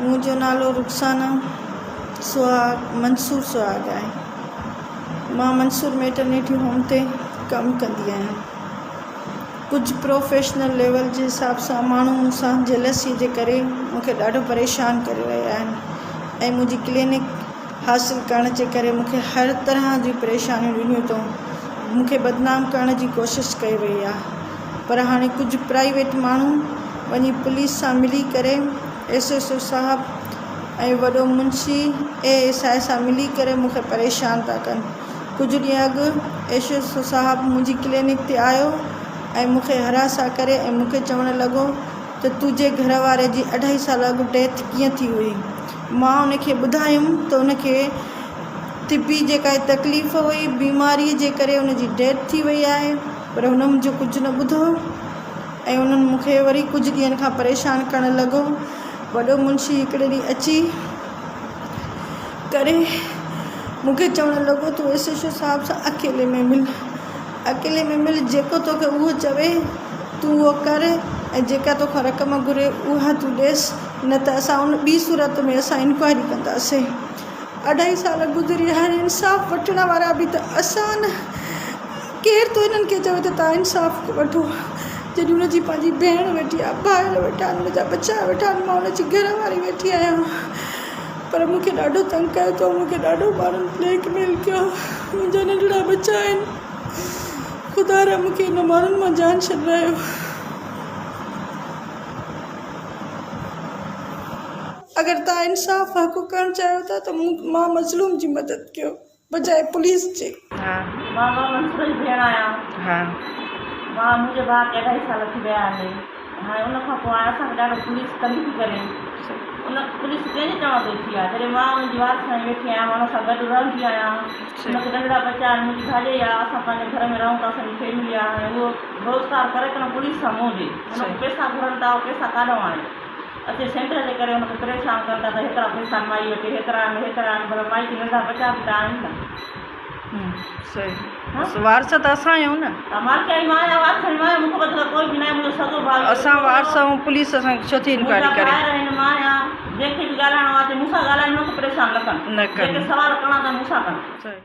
मुंहिंजो नालो रुखसाना मंसूर सुहाग आहे। मां मंसूर मैटरनिटी होम ते कमु कंदी आहियां। कुझु प्रोफेशनल लेवल जे हिसाब सां माण्हू मूंसां जेलसी जे करे मूंखे ॾाढो परेशान करे रहिया आहिनि ऐं मुंहिंजी क्लिनिक हासिलु करण जे करे मूंखे हर तरह जी परेशानियूं ॾिनियूं अथऊं। मूंखे बदनाम करण जी कोशिशि कई वई आहे। पर हाणे कुझु प्राइवेट माण्हू वञी पुलिस सां मिली करे SSO साहब ऐं वॾो मुंशी ASI सां मिली करे मूंखे परेशान था कनि। कुझु ॾींहं अॻु SSO साहब मुंहिंजी क्लिनिक ते आयो ऐं मूंखे हरासा करे ऐं मूंखे चवणु लॻो त तुंहिंजे घर वारे जी 2.5 साल अॻु डेथ कीअं थी हुई। मां उनखे ॿुधायमि त उनखे तिबी जेका तकलीफ़ हुई, बीमारीअ जे करे उनजी डेथ थी वई आहे, पर हुन मुंहिंजो कुझु न ॿुधो ऐं उन्हनि मूंखे वरी कुझु ॾींहंनि खां परेशान करणु लॻो। वॾो मुंशी हिकिड़े ॾींहुं अची करे मूंखे चवणु लॻो तूं SSO साहब सां अकेले में मिल, जेको तोखे उहो चवे तूं उहो कर ऐं जेका तोखां रक़म घुरे उहा तूं ॾेसि, न त असां उन ॿी सूरत में असां इंक्वायरी कंदासीं। 2.5 साल गुज़री हाणे इंसाफ़ वठण वारा बि त असां न, केरु तो इन्हनि खे चवे त तव्हां इंसाफ़ वठो जॾहिं उनजी पंहिंजी भेण वेठी आहे, भाउर वेठा आहिनि, उनजा बचा वेठा आहिनि, मां उनजी घरवारी वेठी आहियां। पर मूंखे ॾाढो तंग कयो अथऊं, मूंखे ॾाढो माण्हुनि ब्लैकमेल कयो। मुंहिंजा नंढड़ा बचा आहिनि, ख़ुदा रा मूंखे इन माण्हुनि मां जान छॾायो। अगरि तव्हां इंसाफ़ हक़ करणु चाहियो था त मां मज़लूम जी मदद कयो बजाए पुलिस जे। मां मंसूर जी भेण आहियां। मुंहिंजे भाउ खे 2.5 साल थी विया आहिनि। हाणे उन खां पोइ असांखे ॾाढो पुलिस तंग थी करे। उन पुलिस कंहिंजे चवण ते थी आहे, जॾहिं मां मुंहिंजी वार सां वेठी आहियां, मां हुन सां गॾु रहंदी आहियां। उनखे नंढड़ा बचा आहिनि, मुंहिंजी भाॼाई आहे, असां पंहिंजे घर में रहूं था, असांजी फैमिली आहे। उहो रोज़गार करे कोन पुलिस सां मुंहुं ॾे, हुनखे पैसा घुरनि था, पैसा काॾों आणे अचे सेंटर जे करे हुनखे परेशान कनि था त हेतिरा पैसा माई वटि, हेतिरा आहिनि, पर माई खे नंढा बचा बि त आहिनि न। सही वारस त असां आहियूं न। मूंखे मतिलबु कोई बि न आहे, मुंहिंजो सॻो भाउ असां वारस ऐं पुलिस असांखे छो थी इंक्वायरी करे। जंहिंखे बि ॻाल्हाइणो आहे मूंसां ॻाल्हाइण, मूंखे परेशान न कनि, जेके सवाल करणा था मूंसां कनि।